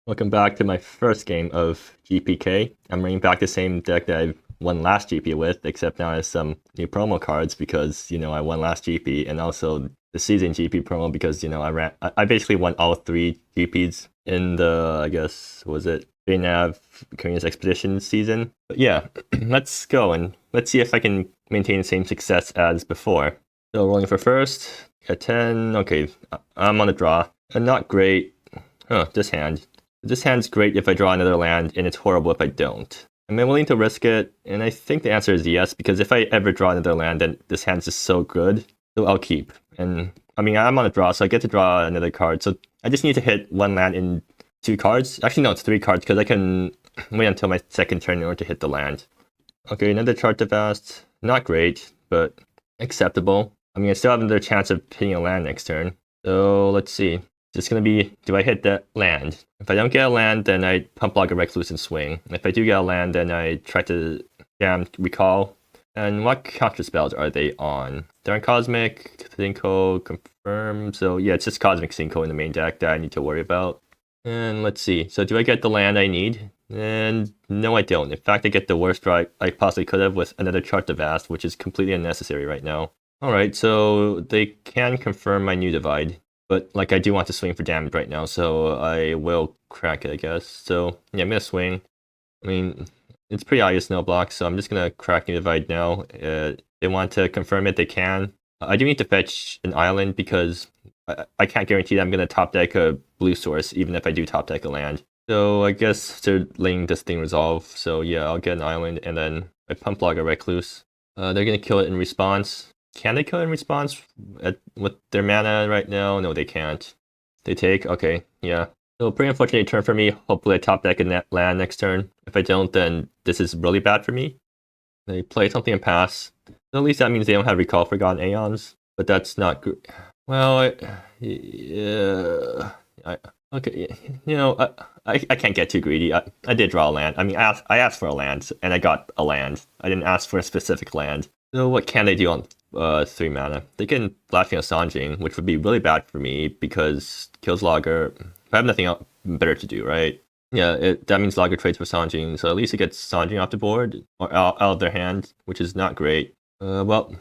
Welcome back to my first game of GPK. I'm bringing back the same deck that I won last GP with, except now I have some new promo cards because, I won last GP, and also the season GP promo because, I basically won all three GPs in the, I guess, was it JNav Korean's Expedition season? But yeah, let's go and let's see if I can maintain the same success as before. So rolling for first, at 10, okay, I'm on a draw. Not great. Oh, this hand. This hand's great if I draw another land, and it's horrible if I don't. Am I willing to risk it? And I think the answer is yes, because if I ever draw another land, then this hand's just so good, so I'll keep. And, I'm on a draw, so I get to draw another card, so I just need to hit one land in 2 cards. Actually, no, it's 3 cards, because I can wait until my second turn in order to hit the land. Okay, another chart to vast. Not great, but acceptable. I still have another chance of hitting a land next turn. So, let's see. Just gonna be, do I hit that land? If I don't get a land, then I pump log a Recluse and swing. If I do get a land, then I try to recall. And what counter spells are they on? They're on Cosmic, Cinco, Confirm. So yeah, it's just Cosmic Cinco in the main deck that I need to worry about. And let's see. So do I get the land I need? And no, I don't. In fact, I get the worst draw I possibly could have with another Chart to Vast, which is completely unnecessary right now. Alright, so they can confirm my new divide. But, I do want to swing for damage right now, so I will crack it, I guess. So, yeah, I'm going to swing. It's pretty obvious no block, so I'm just going to crack New Divide now. They want to confirm it, they can. I do need to fetch an island because I can't guarantee that I'm going to top deck a blue source, even if I do top deck a land. So, I guess they're letting this thing resolve. So, yeah, I'll get an island, and then I pump log a Recluse. They're going to kill it in response. Can they kill in response with their mana right now? No, they can't. They take? Okay, yeah. So pretty unfortunate turn for me. Hopefully I top deck a land next turn. If I don't, then this is really bad for me. They play something and pass. So at least that means they don't have Recall Forgotten Aeons. But that's not good. Well, okay, I can't get too greedy. I did draw a land. I asked for a land, and I got a land. I didn't ask for a specific land. So what can they do on 3 mana? They can Blasphemy of Sanjing, which would be really bad for me because kills Logger. I have nothing else better to do, right? Yeah, that means Logger trades for Sanjing, so at least it gets Sanjing off the board or out of their hand, which is not great. Well,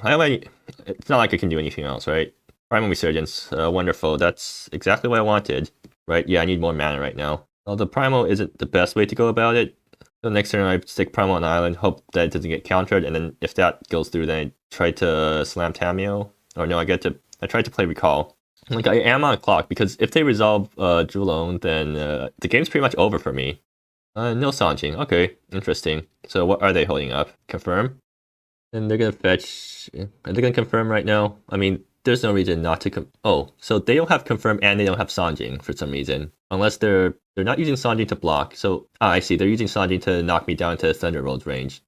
it's not like I can do anything else, right? Primal Resurgence, wonderful. That's exactly what I wanted, right? Yeah, I need more mana right now. Well, the Primal isn't the best way to go about it. So next turn I stick Primal on the island, hope that it doesn't get countered, and then if that goes through, then I try to slam Tameo. Or no, I try to play Recall. I am on a clock, because if they resolve Julong, then the game's pretty much over for me. No Sanjing, okay, interesting. So what are they holding up? Confirm? And they're gonna fetch, are they gonna confirm right now? There's no reason not to so they don't have confirm and they don't have Sanjing for some reason. Unless they're not using Sanjing to block. So, I see, they're using Sanjing to knock me down to Thunderbolt range.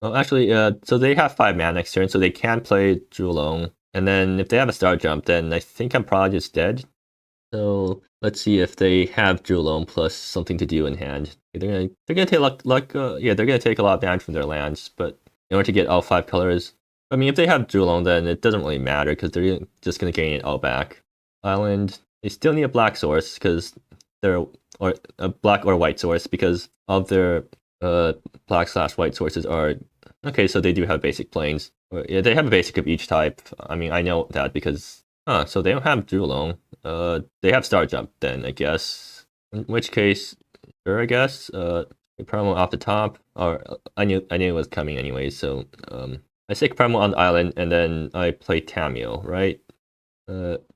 Well, actually, so they have 5 mana next turn, so they can play Julong. And then if they have a Star Jump, then I think I'm probably just dead. So let's see if they have Julong plus something to do in hand. They're gonna take they're gonna take a lot of damage from their lands, but in order to get all 5 colors. If they have Julong, then it doesn't really matter because they're just gonna gain it all back. Island, they still need a black source because or a black or white source because of their black/white sources are okay. So they do have basic planes. Yeah, they have a basic of each type. I know that because so they don't have Julong. They have Star Jump then, I guess. In which case, sure, I guess. Promo off the top. Or I knew it was coming anyway. So I stick Promo on the island and then I play Tameo, right?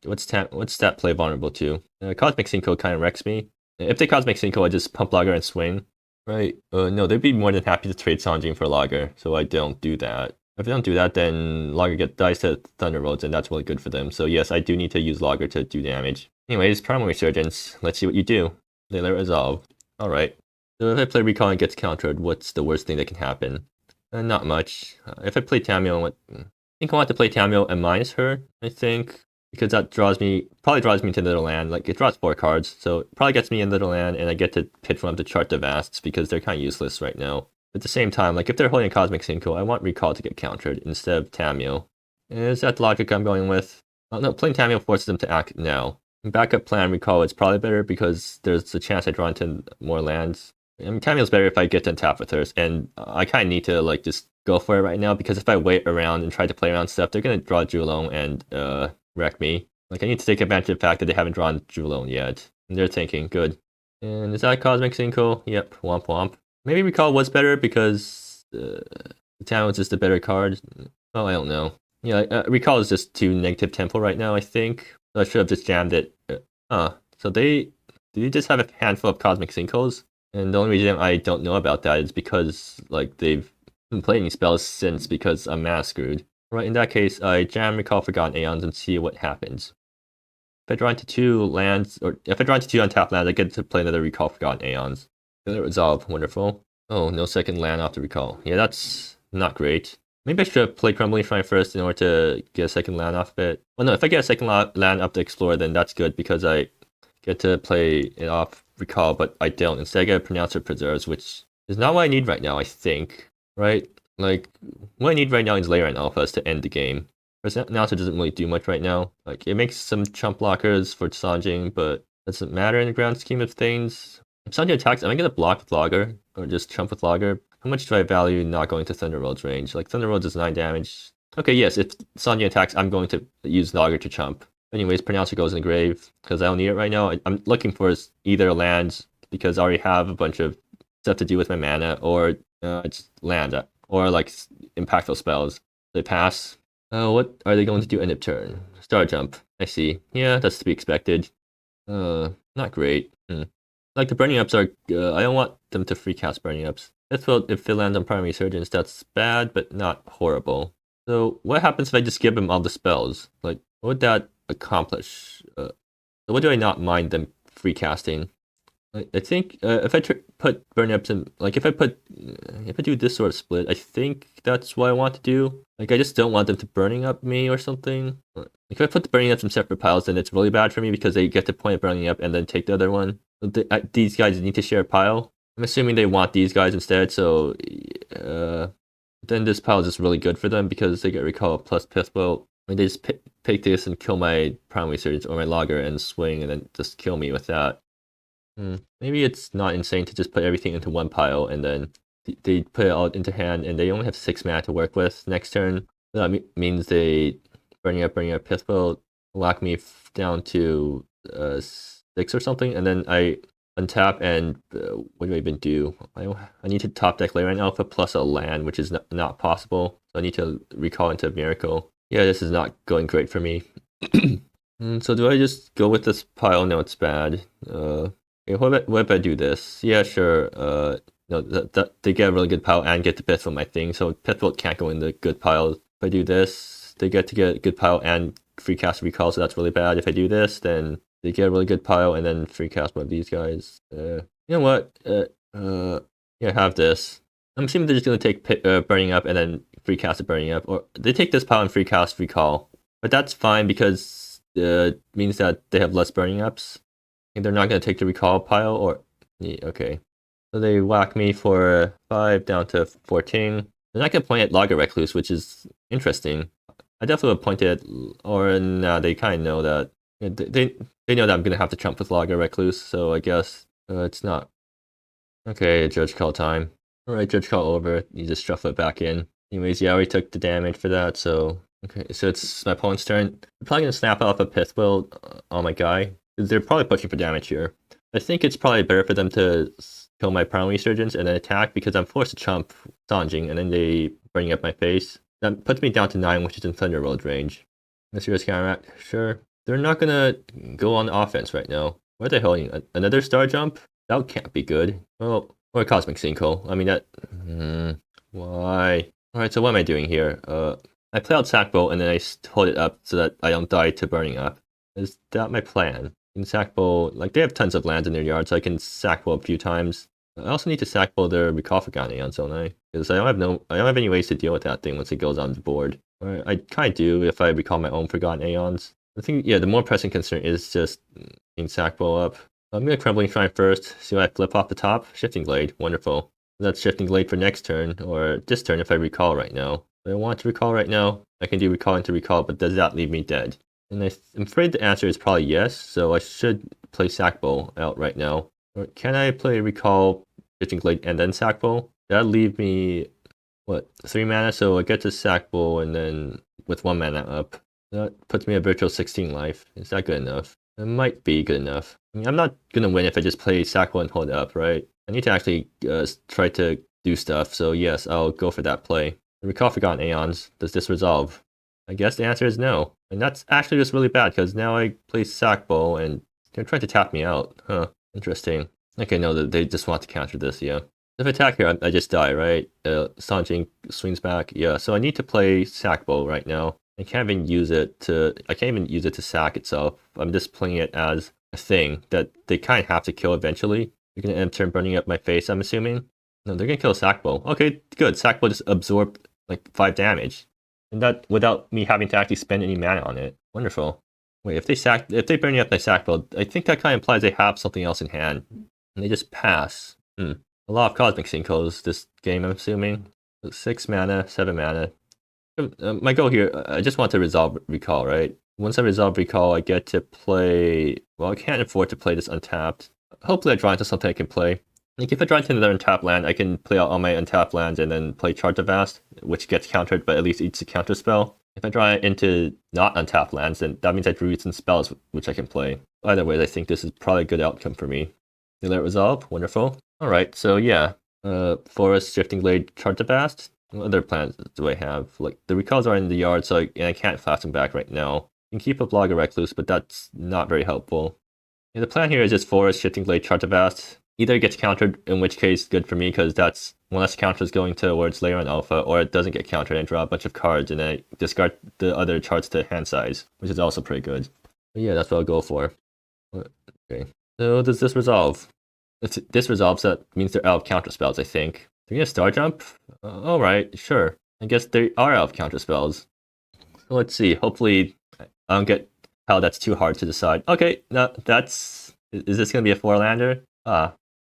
What's that play vulnerable to? Cosmic Cinco kind of wrecks me. If they Cosmic Cinco, I just pump Logger and swing. Right? No, they'd be more than happy to trade Sanjing for Logger, so I don't do that. If they don't do that, then Logger dies to Thunderbolts, and that's really good for them. So yes, I do need to use Logger to do damage. Anyways, Primal Resurgence. Let's see what you do. They let it resolve. Alright. So if I play Recall and gets countered, what's the worst thing that can happen? Not much. If I play Tameo, I think I want to play Tameo and minus her, I think. Because that probably draws me to Little Land. It draws 4 cards, so it probably gets me in Little Land, and I get to pitch one of the Chart to Vasts because they're kind of useless right now. At the same time, if they're holding Cosmic Cinco, I want Recall to get countered instead of Tameo. Is that the logic I'm going with? Oh no, playing Tameo forces them to act now. Backup plan recall is probably better because there's a chance I draw into more lands. I mean, Cameo's better if I get to untap with hers, and I kind of need to like just go for it right now because if I wait around and try to play around stuff, they're gonna draw Julong and wreck me. Like I need to take advantage of the fact that they haven't drawn Julong yet, and they're thinking good. And is that Cosmic Sinkhole? Yep, womp womp. Maybe recall was better because the town was just a better card. Oh, I don't know. Yeah, recall is just too negative tempo right now. I think so I should have just jammed it. So they just have a handful of Cosmic Sinkholes, and the only reason I don't know about that is because like they've been playing spells since because I'm mana screwed. Right, in that case, I jam Recall Forgotten Aeons and see what happens. If I draw into 2 lands, or if I draw into 2 untapped lands, I get to play another Recall Forgotten Aeons. Another Resolve, wonderful. Oh, no second land after Recall. Yeah, that's not great. Maybe I should have played Crumbling Shrine first in order to get a second land off of it. Well, no, if I get a second land up to Explore, then that's good because I get to play it off Recall, but I don't. Instead, I get Pronouncer Preserves, which is not what I need right now, I think. Right? Like, what I need right now is Layer and Alphas to end the game. Pronouncer doesn't really do much right now. Like, it makes some chump blockers for Sanjing, but doesn't matter in the grand scheme of things. If Sanjing attacks, am I going to block with Logger? Or just chump with Logger? How much do I value not going to Thunderworld's range? Like, Thunderworld is 9 damage. Okay, yes, if Sanjing attacks, I'm going to use Logger to chump. Anyways, Pronouncer goes in the grave, because I don't need it right now. I'm looking for either lands, because I already have a bunch of stuff to do with my mana, or just land, or like impactful spells. They pass. What are they going to do end of turn? Star Jump. I see. Yeah, that's to be expected. Not great. Like the Burning Ups are, I don't want them to free cast Burning Ups. If it lands on Primary Surgeons, that's bad, but not horrible. So what happens if I just give them all the spells? Like, what would that accomplish? So what do I not mind them free casting? I think if I put Burning Ups in, like if I do this sort of split, I think that's what I want to do. Like I just don't want them to Burning Up me or something. Like if I put the Burning Ups in separate piles, then it's really bad for me because they get to point at Burning Up and then take the other one. These guys need to share a pile. I'm assuming they want these guys instead, so then this pile is just really good for them because they get Recall plus Pithbolt. I mean, they just pick this and kill my Primary Surgeons or my Logger and swing and then just kill me with that. Maybe it's not insane to just put everything into one pile and then they put it all into hand and they only have 6 mana to work with next turn. That means they burning up Pithbolt, lock me down to 6 or something, and then I untap and what do I even do? I need to top deck Layer and Alpha plus a land, which is not possible. So I need to recall into Miracle. Yeah, this is not going great for me. So do I just go with this pile? No, it's bad. Okay, what if I do this? Yeah, sure. No, they get a really good pile and get the Pithbolt my thing, so Pithbolt can't go in the good pile. If I do this, they get to get a good pile and free cast Recall, so that's really bad. If I do this, then they get a really good pile and then free cast one of these guys. You know what? Yeah, have this. I'm assuming they're just gonna take Burning Up and then free cast it Burning Up, or they take this pile and free cast Recall. But that's fine because it means that they have less Burning Ups. They're not going to take the Recall pile, or... Yeah, okay. So they whack me for 5 down to 14. They're not going to point at Logger Recluse, which is interesting. I definitely would point at... Or, nah, they kind of know that... They know that I'm going to have to chump with Logger Recluse, so I guess it's not... Okay, Judge Call time. Alright, Judge Call over. You just shuffle it back in. Anyways, yeah, I already took the damage for that, so... Okay, so it's my opponent's turn. I'm probably going to snap off a Pithbolt on my guy. They're probably pushing for damage here. I think it's probably better for them to kill my Primary Surgeons and then attack because I'm forced to chump Sanjing and then they bring up my face. That puts me down to 9, which is in Thunderworld range. Mysterious Counteract, sure. They're not gonna go on offense right now. What are they holding? Another Star Jump? That can't be good. Well, or a Cosmic Sinkhole. I mean, that... why? Alright, so what am I doing here? I play out Sackbolt and then I hold it up so that I don't die to Burning Up. Is that my plan? In Sackbolt, like they have tons of lands in their yard, so I can Sackbolt a few times. I also need to Sackbolt their Recall Forgotten Aeons, don't I? Because I don't have any ways to deal with that thing once it goes on the board. Or I kind of do if I recall my own Forgotten Aeons. I think, yeah, the more pressing concern is just getting Sackbolt up. I'm gonna Crumbling Shrine first, see what I flip off the top. Shifting Blade, wonderful. That's Shifting Blade for next turn, or this turn if I recall right now. If I want to recall right now, I can do Recall into Recall, but does that leave me dead? And I'm afraid the answer is probably yes, so I should play Sack Bowl out right now. Or can I play Recall, Shifting Blade, and then Sack Bowl? That'd leave me, what, 3 mana? So I get to Sack Bowl and then with 1 mana up. That puts me at virtual 16 life. Is that good enough? It might be good enough. I mean, I'm not gonna win if I just play Sack Bowl and hold it up, right? I need to actually try to do stuff, so yes, I'll go for that play. Recall Forgotten Aeons. Does this resolve? I guess the answer is no. And that's actually just really bad, because now I play Sack Bowl and they're trying to tap me out. Huh, interesting. Okay, no, they just want to counter this, yeah. If I attack here, I just die, right? Sanjing swings back, yeah. So I need to play Sack Bowl right now. I can't even use it to sack itself. I'm just playing it as a thing that they kind of have to kill eventually. They're going to end turn burning up my face, I'm assuming. No, they're going to kill Sack Bowl. Okay, good. Sack Bowl just absorbed like 5 damage. And that without me having to actually spend any mana on it. Wonderful. Wait, if they burn up my Sack Bowl, I think that kind of implies they have something else in hand. And they just pass. A lot of Cosmic Sinkos this game, I'm assuming. 6 mana, 7 mana. My goal here, I just want to resolve Recall, right? Once I resolve Recall, I get to play... Well, I can't afford to play this untapped. Hopefully I draw into something I can play. Like, if I draw into another untapped land, I can play out all my untapped lands and then play Charge of Vast, which gets countered, but at least eats a counter spell. If I draw into not untapped lands, then that means I drew some spells which I can play. Either way, I think this is probably a good outcome for me. You let it resolve? Wonderful. Alright, so yeah. Forest, Shifting Blade, Charge of Vast. What other plans do I have? Like, the recalls are in the yard, so I can't flash them back right now. You can keep a Blogger Recluse, but that's not very helpful. Yeah, the plan here is just Forest, Shifting Blade, Charge of Vast. Either it gets countered, in which case good for me, because that's one less counters going towards Layer and Alpha, or it doesn't get countered and I draw a bunch of cards and I discard the other charts to hand size, which is also pretty good. But yeah, that's what I'll go for. Okay, so does this resolve? If this resolves, that means they're out of counter spells, I think. They're gonna Star Jump? Alright, sure. I guess they are out of counter spells. So let's see, hopefully I don't get how that's too hard to decide. Okay, no, that's... Is this gonna be a 4-lander?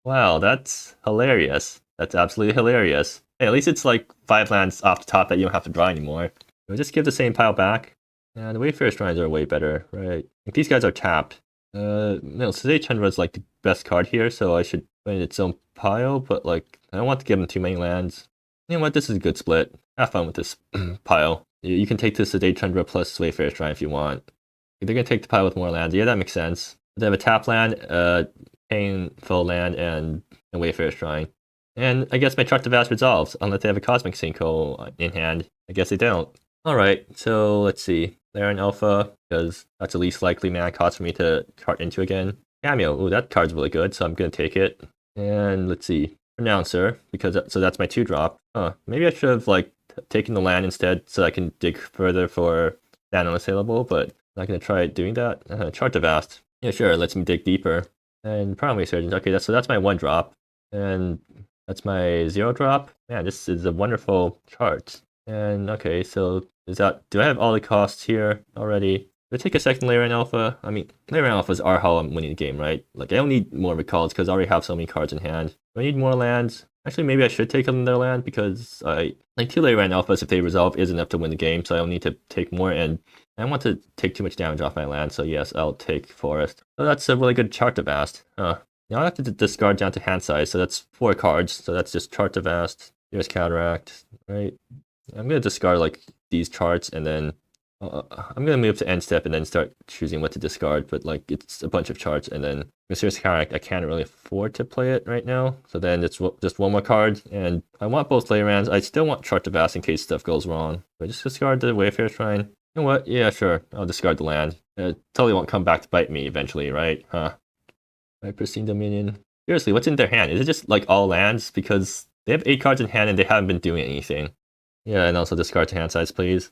Wow, that's hilarious. That's absolutely hilarious. Hey, at least it's like 5 lands off the top that you don't have to draw anymore. We'll just give the same pile back. Yeah, the Wayfarer Shrines are way better, right? Like, these guys are tapped. No, Sedate Chandra is like the best card here, so I should put in its own pile, but like, I don't want to give them too many lands. You know what, this is a good split. Have fun with this pile. You can take the Sedate Chandra plus Wayfarer Shrine if you want. They're gonna take the pile with more lands. Yeah, that makes sense. They have a tap land, Painful land, and a Wayfarer Shrine. And I guess my Chart to Vast resolves, unless they have a Cosmic Sinkhole in hand. I guess they don't. Alright, so let's see. They're in Alpha, because that's the least likely mana cost for me to chart into again. Cameo, ooh, that card's really good, so I'm gonna take it. And let's see. Pronouncer, because so that's my 2-drop. Maybe I should have like taken the land instead so I can dig further for land unassailable, but I'm not gonna try doing that. Chart to Vast. Yeah, sure, it lets me dig deeper. And Primary Surgeons. Okay, so that's my 1-drop. And that's my 0-drop. Man, this is a wonderful chart. And okay, so do I have all the costs here already? Do I take a second Layer in Alpha? I mean, Layer in Alphas are how I'm winning the game, right? Like, I don't need more recalls because I already have so many cards in hand. Do I need more lands? Actually, maybe I should take another land because like 2 Layer in Alphas, if they resolve, is enough to win the game, so I don't need to take more, and I don't want to take too much damage off my land, so yes, I'll take Forest. So that's a really good Chart to Vast. Now I have to discard down to hand size, so that's 4 cards, so that's just Chart to Vast. Here's Counteract, right? I'm going to discard like these charts, and then I'm going to move to end step and then start choosing what to discard, but like it's a bunch of charts, and then Serious Counteract, I can't really afford to play it right now, so then it's just 1 more card, and I want both Layer lands. I still want Chart to Vast in case stuff goes wrong, but just discard the Wayfarer Shrine. You know what? Yeah, sure. I'll discard the land. It totally won't come back to bite me eventually, right? Right, Pristine Dominion. Seriously, what's in their hand? Is it just like all lands? Because they have 8 cards in hand and they haven't been doing anything. Yeah, and also discard to hand size, please.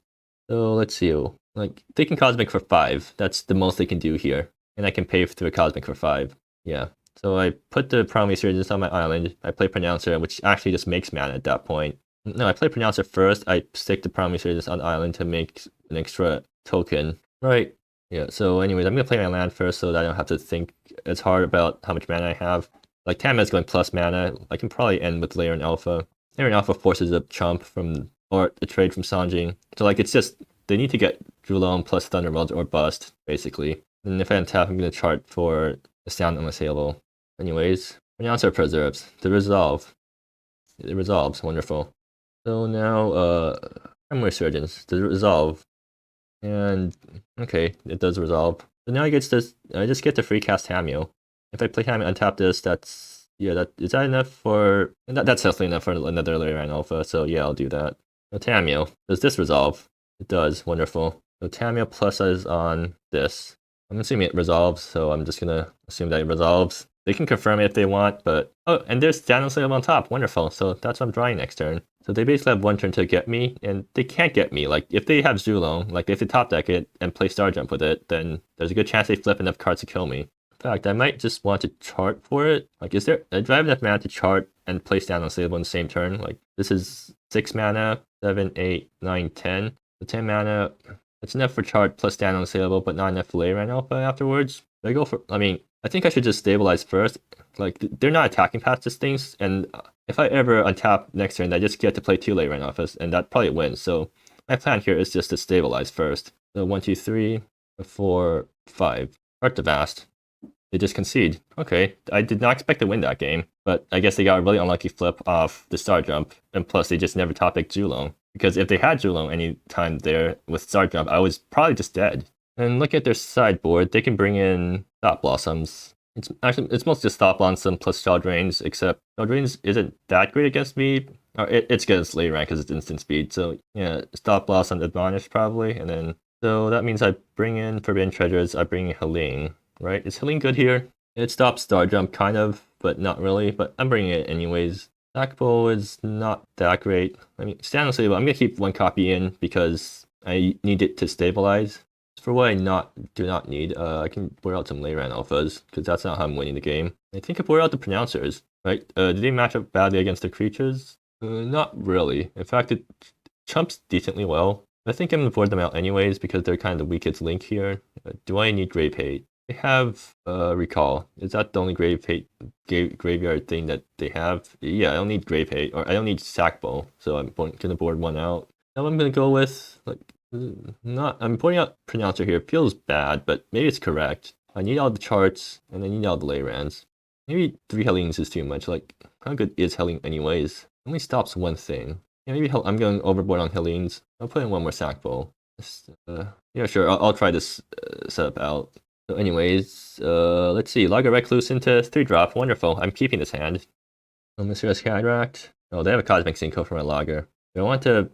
So let's see. Like, they can Cosmic for 5. That's the most they can do here. And I can pay through a Cosmic for 5. Yeah. So I put the Primary Surgeons on my island. I play Pronouncer, which actually just makes mana at that point. No, I play Pronouncer first. I stick the Primary Surgeons on the island to make an extra token. Right. Yeah, so anyways, I'm going to play my land first so that I don't have to think as hard about how much mana I have. Like, Tama's going plus mana. I can probably end with Layer in Alpha. Layer in Alpha forces a chump from, or a trade from Sanjing. So like, it's just, they need to get Julong plus Thunderbolts or bust, basically. And if I untap, I'm gonna chart for a sound unassailable. Anyways, Pronouncer preserves. The resolve. It resolves, wonderful. So now, I'm Resurgence. The resolve. And, okay, it does resolve. So now I just get to free cast Tamio. If I play Tamio, untap this, that's, yeah, is that enough for, that's definitely enough for another Leyran Alpha, so yeah, I'll do that. So Tamio, does this resolve? It does, wonderful. So Tamio plus is on this. I'm assuming it resolves, so I'm just gonna assume that it resolves. They can confirm it if they want, but... Oh, and there's Daniel on top, wonderful. So that's what I'm drawing next turn. So they basically have one turn to get me, and they can't get me. Like, if they have Zulong, like if they top deck it and play Star Jump with it, then there's a good chance they flip enough cards to kill me. In fact, I might just want to chart for it. Like, do I have enough mana to chart and place down on Sable in the same turn? Like, this is 6 mana, 7, 8, 9, 10. So 10 mana, that's enough for chart plus down on Saleable, but not enough for Leyran Alpha afterwards. I go for, I mean, I think I should just stabilize first. Like, they're not attacking past these things, and if I ever untap next turn, I just get to play 2 Leyran Alphas, and that probably wins. So my plan here is just to stabilize first. So 1, 2, 3, 4, 5. Heart to Vast. They just concede. Okay, I did not expect to win that game, but I guess they got a really unlucky flip off the Star Jump, and plus they just never top decked Zulong. Because if they had Zulong any time there with Star Jump, I was probably just dead. And look at their sideboard, they can bring in Thought Blossoms. It's mostly just Thought Blossom plus Shell Drains, except Shell Drains isn't that great against me. Or it's good against Leyran because it's instant speed, so yeah, Thought Blossom Admonish probably, and then... So that means I bring in Forbidden Treasures, I bring in Healing, right? Is Healing good here? It stops Star Jump, kind of, but not really, but I'm bringing it anyways. Sackbow is not that great. I mean, Stand Stable, I'm going to keep 1 copy in because I need it to stabilize. For what I do not need, I can board out some Leyran Alphas, because that's not how I'm winning the game. I think I board out the Pronouncers, right? Do they match up badly against the creatures? Not really. In fact, it chumps decently well. I think I'm going to board them out anyways, because they're kind of the weakest link here. Do I need Grave Hate? They have Recall. Is that the only graveyard thing that they have? Yeah, I don't need Grave Hate, or I don't need Sackbow, so I'm going to board one out. Now I'm going to go with, like, I'm pointing out Pronouncer here. It feels bad, but maybe it's correct. I need all the charts, and I need all the Leyrans. Maybe 3 Hellings is too much. Like, how good is Helling anyways? It only stops one thing. Yeah, maybe I'm going overboard on Hellings. I'll put in 1 more Sackbow. Yeah, sure, I'll try this setup out. So anyways, let's see. Lager Recluse into 3-drop. Wonderful. I'm keeping this hand. Mysterious Cataract. Oh, they have a Cosmic Cinco for my Lager. Do I want to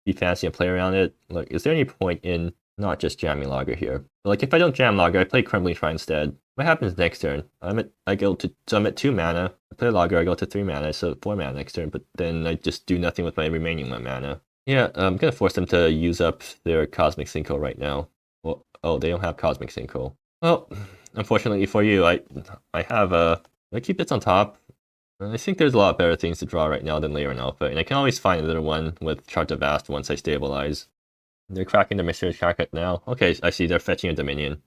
be fancy and play around it? Like, is there any point in not just jamming Lager here? But like, if I don't jam Lager, I play Crumbling Shrine instead. What happens next turn? I'm at 2 mana. I play Lager, I go to 3 mana, so 4 mana next turn, but then I just do nothing with my remaining 1 mana. Yeah, I'm gonna force them to use up their Cosmic Cinco right now. Well, oh, they don't have Cosmic Cinco. Well, unfortunately for you, I keep this on top. I think there's a lot better things to draw right now than Leyran Alpha, and I can always find another one with Chart of Vast once I stabilize. They're cracking the Mysterious Cataract now. Okay, I see they're fetching a Dominion.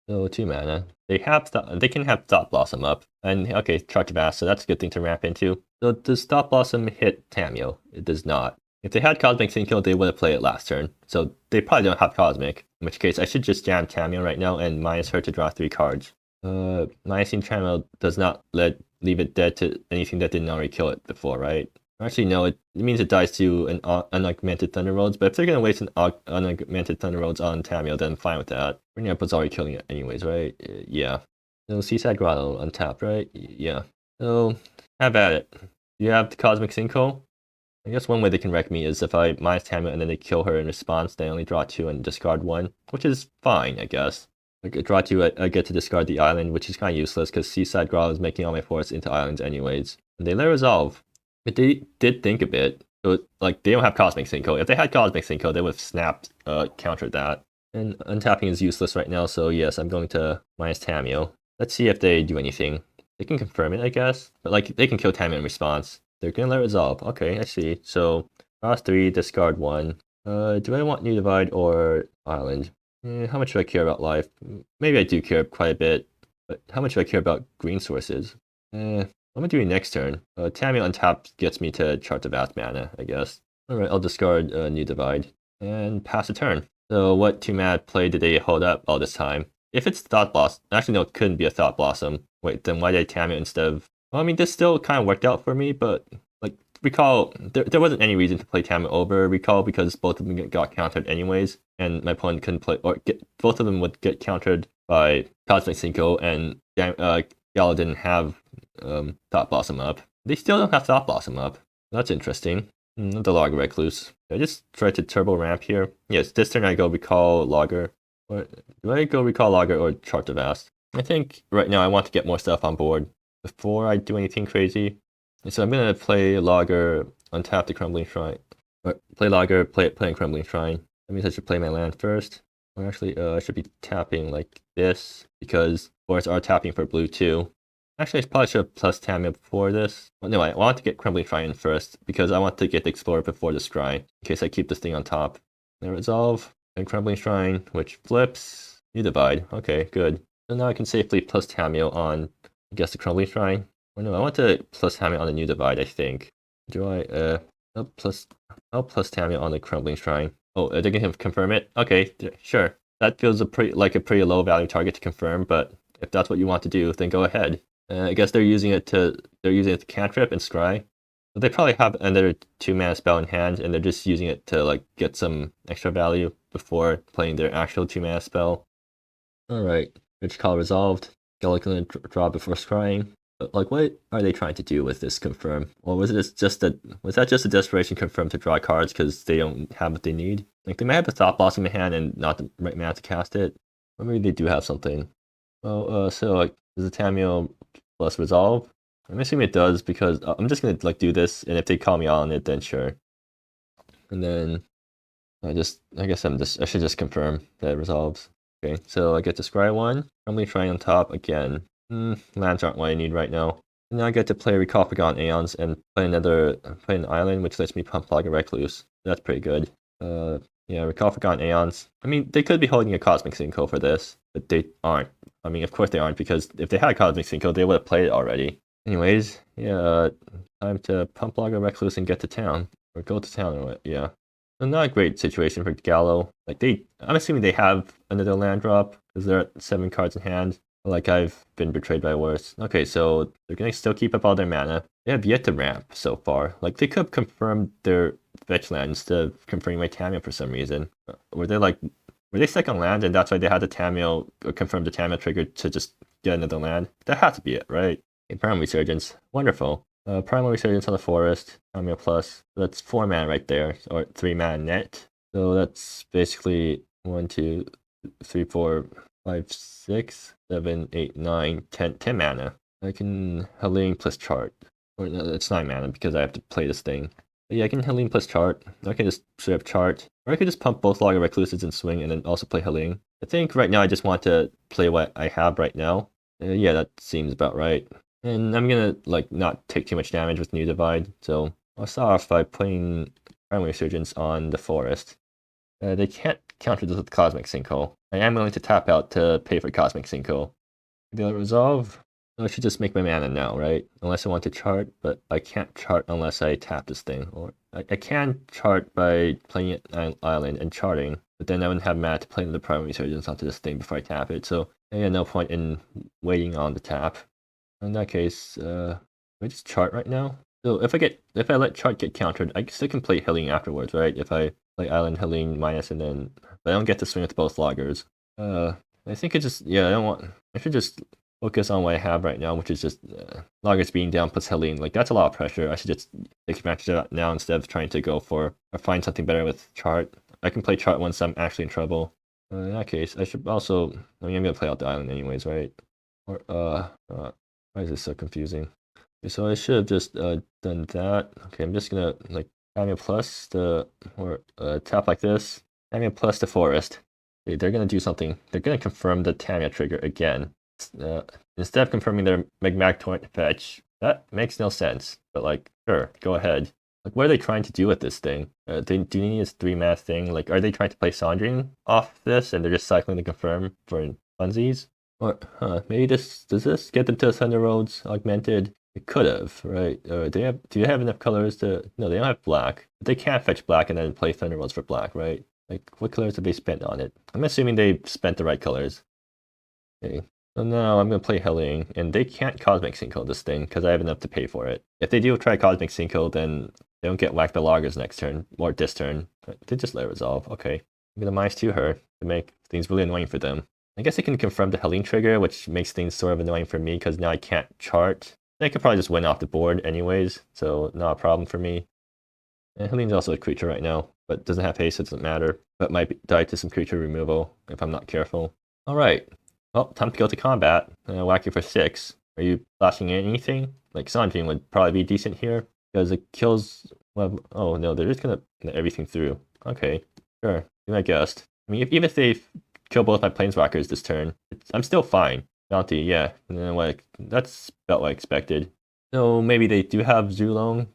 So 2 mana. They can have Thought Blossom up, and okay, Chart of Vast, so that's a good thing to ramp into. So does Thought Blossom hit Tamio? It does not. If they had Cosmic Cinco, they would have played it last turn, so they probably don't have Cosmic, in which case I should just jam Tamio right now and minus her to draw 3 cards. Mycene Trammel does not leave it dead to anything that didn't already kill it before, right? Actually, no, it means it dies to an unaugmented Thunderbolts, but if they're going to waste an unaugmented Thunderbolts on Tamio, then I'm fine with that. Bringing up was already killing it anyways, right? Yeah. So Seaside Grotto untapped, right? Yeah. So, have at it. Do you have the Cosmic Cinco? I guess one way they can wreck me is if I minus Tamio and then they kill her in response, they only draw 2 and discard 1, which is fine, I guess. Like, I draw 2, I get to discard the island, which is kind of useless because Seaside Grotto is making all my forests into islands anyways. And they let resolve. But they did think a bit. So, like, they don't have Cosmic Cinco. If they had Cosmic Cinco, they would have snapped, countered that. And untapping is useless right now, so yes, I'm going to minus Tamio. Let's see if they do anything. They can confirm it, I guess. But, like, they can kill Tamio in response. They're gonna let resolve. Okay, I see. So, cross 3, discard 1. Do I want New Divide or Island? How much do I care about life? Maybe I do care quite a bit, but how much do I care about green sources? What am I doing next turn? Tamio untapped gets me to Chart of Vast mana, I guess. Alright, I'll discard New Divide and pass a turn. So what 2-mana play did they hold up all this time? If it's Thought Blossom, actually no, it couldn't be a Thought Blossom. Wait, then why did I Tameo instead of... Well, I mean, this still kind of worked out for me, but like, recall, there wasn't any reason to play Tameo over recall because both of them got countered anyways, and my opponent couldn't play, or both of them would get countered by Cosmic Cinco, and Gaolo didn't have Thought Blossom up. They still don't have Thought Blossom up. That's interesting. The Logger Recluse. I just tried to turbo ramp here. Yes, this turn I go recall Logger. Or do I go recall Logger or Chart the Vast? I think right now I want to get more stuff on board before I do anything crazy. And so I'm gonna play Logger, untap the Crumbling Shrine. Or play Logger, play Crumbling Shrine. That means I should play my land first. Or actually, I should be tapping like this because forests are tapping for blue too. Actually, I probably should have plus Tameo before this. Well, no, I want to get Crumbling Shrine in first because I want to get the Explorer before the Scry in case I keep this thing on top. Then Resolve and Crumbling Shrine, which flips. New Divide. Okay, good. So now I can safely plus Tameo on, I guess, the Crumbling Shrine. Or no, I want to plus Tameo on the New Divide, I think. Do I, I'll plus Tameo on the Crumbling Shrine. Oh, they're going to confirm it? Okay, sure. That feels like a pretty low value target to confirm, but if that's what you want to do, then go ahead. I guess they're using it to cantrip and scry. So they probably have another 2-mana spell in hand, and they're just using it to like get some extra value before playing their actual 2-mana spell. Alright, Rich Call resolved. Gaolo gonna draw before scrying. But like, what are they trying to do with this confirm? Or was that just a desperation confirm to draw cards because they don't have what they need? Like, they might have a Thought Blossom in hand and not the right mana to cast it. Or maybe they do have something. Well, so like, does the Tameo plus resolve? I'm assuming it does because I'm just gonna like do this, and if they call me on it, then sure. And then I should just confirm that it resolves. Okay, so I get to scry 1, Crumbling Shrine on top again. Lands aren't what I need right now. And now I get to play Recall Forgotten Aeons and play an island, which lets me pump Logger Recluse. That's pretty good. Yeah, Recall Forgotten Aeons. I mean, they could be holding a Cosmic Cinco for this, but they aren't. I mean, of course they aren't, because if they had Cosmic Cinco, they would have played it already. Anyways, yeah, time to pump Logger Recluse and get to town. Or go to town, or what, yeah. So not a great situation for Gaolo. Like, I'm assuming they have another land drop, because they're at 7 cards in hand. Like, I've been betrayed by worse. Okay, so they're gonna still keep up all their mana. They have yet to ramp so far. Like, they could have confirmed their fetch land instead of confirming my Tameo for some reason. Were they stuck on land and that's why they had the Tameo, or confirmed the Tameo trigger to just get another land? That had to be it, right? Okay, Primal Resurgence. Wonderful. Primal Resurgence on the Forest. Tameo plus. That's 4 mana right there, or 3 mana net. So that's basically 1, 2, 3, 4, 5, 6, 7, 8, 9, 10 mana. I can Helene plus Chart. Or no, it's 9 mana because I have to play this thing. But yeah, I can Helene plus Chart. I can just straight up Chart. Or I could just pump both Logger Recluses and swing and then also play Helene. I think right now I just want to play what I have right now. Yeah, that seems about right. And I'm gonna like not take too much damage with New Divide. So I'll start off by playing Primal Resurgence on the Forest. They can't counter this with Cosmic Cinco. I am willing to tap out to pay for Cosmic Cinco. Will it resolve? I should just make my mana now, right? Unless I want to chart, but I can't chart unless I tap this thing. Or I can chart by playing it island and charting, but then I wouldn't have mana to play the Primal Resurgence onto this thing before I tap it. So I had no point in waiting on the tap. In that case, I just chart right now. So if I let chart get countered, I still can play Helene afterwards, right? If I play island Helene minus and then, but I don't get to swing with both loggers. I think I should just focus on what I have right now, which is just loggers being down plus Helene. Like, that's a lot of pressure. I should just take advantage of that now instead of trying to go for or find something better with chart. I can play chart once I'm actually in trouble. In that case, I should also, I mean, I'm gonna play out the island anyways, right? Or why is this so confusing? Okay, so I should have just done that. Okay, I'm just gonna like Tameo plus tap like this. Tameo plus the Forest. Okay, they're gonna do something. They're gonna confirm the Tameo trigger again. Instead of confirming their Magmatic Torrent fetch, that makes no sense. But like, sure, go ahead. Like, what are they trying to do with this thing? Do you need this 3-mana thing? Like, are they trying to play Sandring off this and they're just cycling to confirm for funsies? Or, maybe does this get them to Thunder Roads augmented? It could have, right? Do they have enough colors to... No, they don't have black. But they can't fetch black and then play Thunder Roads for black, right? Like, what colors have they spent on it? I'm assuming they spent the right colors. Okay. So now I'm gonna play Helling, and they can't Cosmic Sinkhole this thing because I have enough to pay for it. If they do try Cosmic Sinkhole, then they don't get whacked by loggers next turn or this turn. They just let it resolve. Okay. I'm gonna -2 her to make things really annoying for them. I guess I can confirm the Helling trigger, which makes things sort of annoying for me because now I can't chart. I could probably just win off the board anyways, so not a problem for me. And Helling's also a creature right now, but doesn't have haste, so it doesn't matter. But might die to some creature removal if I'm not careful. Alright, well, time to go to combat. Whack you for 6. Are you flashing anything? Like Sanjin would probably be decent here, because it kills... Well, oh no, they're just gonna let everything through. Okay, sure, I guessed. I mean, even if they kill both my planeswalkers this turn, I'm still fine. Bounty, yeah, and then like that's about what I expected. So maybe they do have Zulong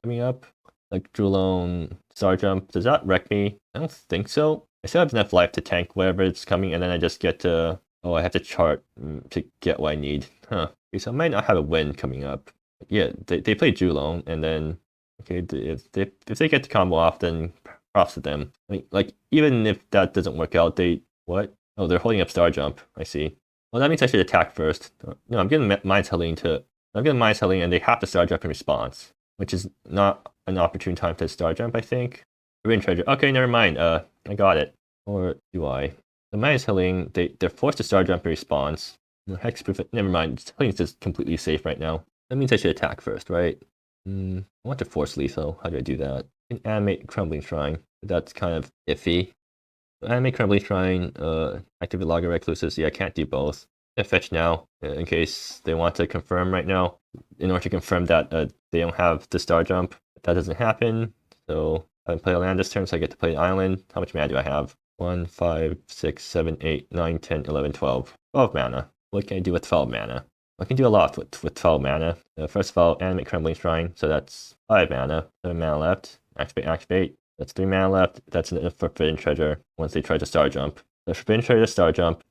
coming up, like Zulong StarJump. Does that wreck me? I don't think so. I still have enough life to tank whatever is coming, and then I just get to I have to chart to get what I need. Huh. Okay, so I might not have a win coming up. Yeah, they play Zulong, and then okay, if they get the combo off, then props to them. I mean, like even if that doesn't work out, what? Oh, they're holding up StarJump. I see. Well, that means I should attack first. No, I'm getting Mind's Helling and they have to StarJump in response, which is not an opportune time to StarJump, I think. Forbidden Treasure. Okay, never mind. I got it. Or do I? The Mind's Helling, they're forced to StarJump in response. Hexproof. Never mind. Helling's just completely safe right now. That means I should attack first, right? I want to force lethal. How do I do that? I can animate Crumbling Shrine. But that's kind of iffy. Animate Crumbling Shrine, activate Logger Recluses. Yeah, I can't do both. I fetch now, in case they want to confirm right now. In order to confirm that they don't have the StarJump. That doesn't happen, so I can play a land this turn, so I get to play an island. How much mana do I have? 1, 5, 6, 7, 8, 9, 10, 11, 12. 12 mana. What can I do with 12 mana? I can do a lot with 12 mana. First of all, animate Crumbling Shrine, so that's 5 mana. 7 mana left. Activate. That's 3 mana left. That's enough for Forbidden Treasure once they try to StarJump. The Forbidden Treasure StarJump,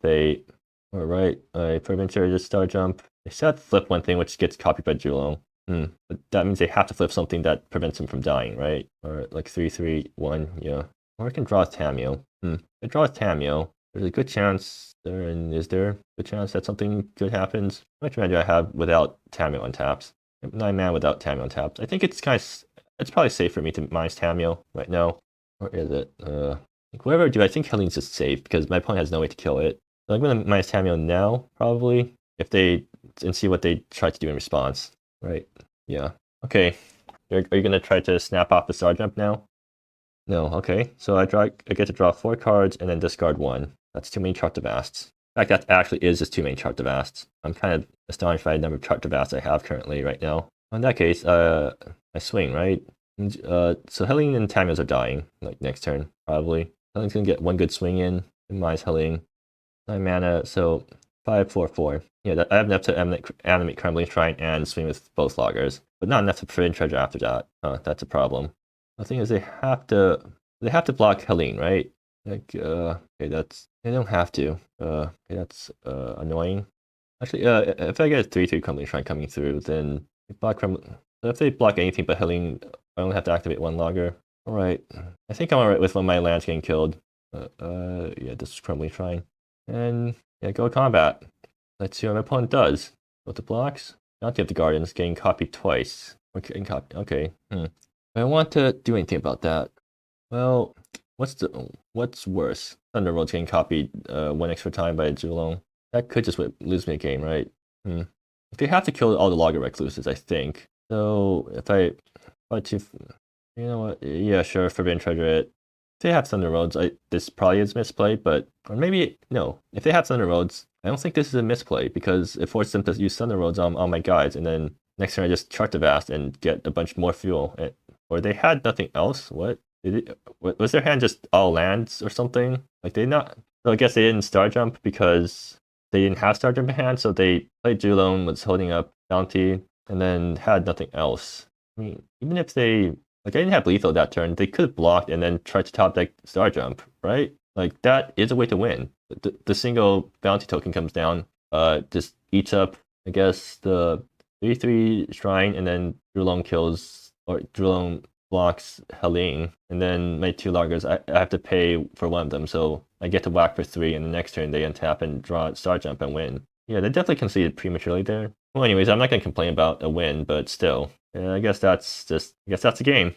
Forbidden Treasure StarJump. They said flip one thing which gets copied by Zulong. But that means they have to flip something that prevents him from dying, right? Or like 3/3/1, yeah. Or I can draw Tamio. If I draw Tamio, there's a good chance is there a good chance that something good happens? How much mana do I have without Tamio untapped? 9 mana without Tamio untapped. I think it's probably safe for me to minus Tamio right now. Or is it? Whatever I do, I think Helling's just safe because my opponent has no way to kill it. So I'm going to minus Tamio now, probably, and see what they try to do in response. Right? Yeah. Okay. Are you going to try to snap off the StarJump now? No. Okay. So I get to draw 4 cards and then discard 1. That's too many Chartavasts. In fact, that actually is just too many Chartavasts. I'm kind of astonished by the number of Chartavasts I have currently right now. In that case, I swing, right? So Helling and Tamios are dying, like next turn, probably. Helling's gonna get one good swing in, minus Helling. 9 mana, so 5, 4, 4. Yeah, I have enough to animate Crumbling Shrine and swing with both loggers, but not enough to Forbidden Treasure after that. That's a problem. The thing is, they have to block Helling, right? Like, okay, they don't have to. Okay, that's annoying. Actually, if I get a 3/3 Crumbling Shrine coming through, then if they block anything but Helling, I only have to activate 1 logger. Alright. I think I'm alright with one of my lands getting killed. Yeah, this is Crumbling Shrine. And yeah, go combat. Let's see what my opponent does. With the blocks? Bounty of the Guardians getting copied twice. Okay. I don't want to do anything about that. Well, what's worse? Thunder Road's getting copied 1 extra time by Zulong. That could just lose me a game, right? If they have to kill all the Logger Recluses, I think. So if I you know what? Yeah, sure, Forbidden Treasure it. If they have Thunder Roads, this probably is misplay, or maybe no. If they have Thunder Roads, I don't think this is a misplay because it forces them to use Thunder Roads on my guys, and then next turn I just Chartavast and get a bunch more fuel. Or they had nothing else. What? Was their hand just all lands or something? Like they not? So I guess they didn't StarJump because they didn't have StarJump in hand, so they played Zulong, was holding up Bounty, and then had nothing else. I mean, even if they I didn't have lethal that turn, they could have blocked and then tried to top deck StarJump, right? Like that is a way to win. The single bounty token comes down, just eats up, I guess, the 3/3 shrine, and then Zulong kills, or Zulong blocks Helene, and then my 2 loggers, I have to pay for one of them, so I get to whack for 3, and the next turn they untap and draw Star Jump and win. Yeah, they definitely conceded prematurely there. Well, anyways, I'm not gonna complain about a win, but still, I guess that's the game.